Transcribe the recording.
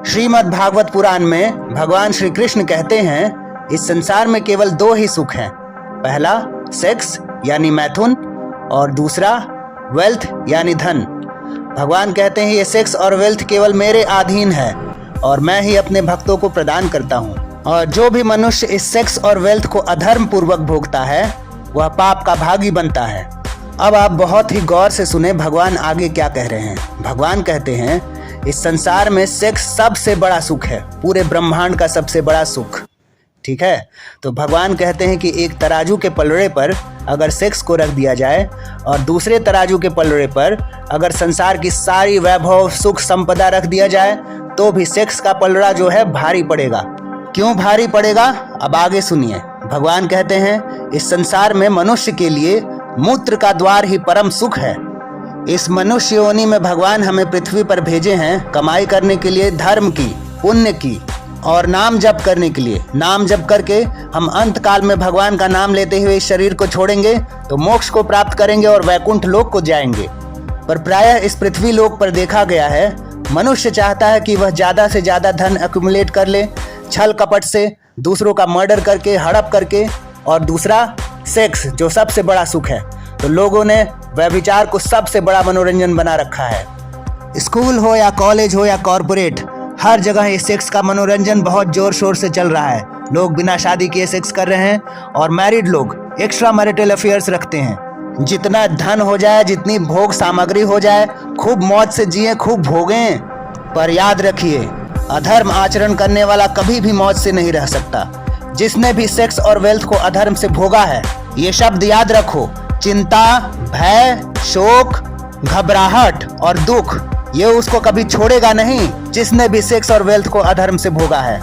श्रीमद् भागवत पुराण में भगवान श्री कृष्ण कहते हैं, इस संसार में केवल दो ही सुख हैं। पहला सेक्स यानी मैथुन और दूसरा वेल्थ यानी धन। भगवान कहते हैं ये सेक्स और वेल्थ केवल मेरे अधीन है और मैं ही अपने भक्तों को प्रदान करता हूँ। और जो भी मनुष्य इस सेक्स और वेल्थ को अधर्म पूर्वक भोगता है वह पाप का भागी बनता है। अब आप बहुत ही गौर से सुने भगवान आगे क्या कह रहे हैं। भगवान कहते हैं इस संसार में सेक्स सबसे बड़ा सुख है, पूरे ब्रह्मांड का सबसे बड़ा सुख। ठीक है, तो भगवान कहते हैं कि एक तराजू के पलड़े पर अगर सेक्स को रख दिया जाए और दूसरे तराजू के पलड़े पर अगर संसार की सारी वैभव सुख संपदा रख दिया जाए तो भी सेक्स का पलड़ा जो है भारी पड़ेगा। क्यों भारी पड़ेगा, अब आगे सुनिए। भगवान कहते हैं इस संसार में मनुष्य के लिए मूत्र का द्वार ही परम सुख है। इस मनुष्य योनि में भगवान हमें पृथ्वी पर भेजे हैं कमाई करने के लिए, धर्म की, पुण्य की और नाम जप करने के लिए। नाम जप करके हम अंत काल में भगवान का नाम लेते हुए इस शरीर को छोड़ेंगे तो मोक्ष को प्राप्त करेंगे और वैकुंठ लोक को जाएंगे। पर प्रायः इस पृथ्वी लोक पर देखा गया है मनुष्य चाहता है कि वह ज़्यादा से ज़्यादा धन एक्युमुलेट कर ले, छल कपट से दूसरों का मर्डर करके, हड़प करके, और दूसरा सेक्स जो सबसे बड़ा सुख है। तो लोगों ने व्यभिचार को सबसे बड़ा मनोरंजन बना रखा है। स्कूल हो या कॉलेज हो या कॉरपोरेट, हर जगह ये सेक्स का मनोरंजन बहुत जोर शोर से चल रहा है। लोग बिना शादी किए सेक्स कर रहे हैं और मैरिड लोग एक्स्ट्रा मैरिटल अफेयर्स रखते हैं। जितना धन हो जाए, जितनी भोग सामग्री हो जाए, खूब मौज से जिए, खूब भोगें। पर याद रखिए, अधर्म आचरण करने वाला कभी भी मौज से नहीं रह सकता। जिसने भी सेक्स और वेल्थ को अधर्म से भोगा है, ये शब्द याद रखो, चिंता, भय, शोक, घबराहट और दुख, ये उसको कभी छोड़ेगा नहीं जिसने भी सेक्स और वेल्थ को अधर्म से भोगा है।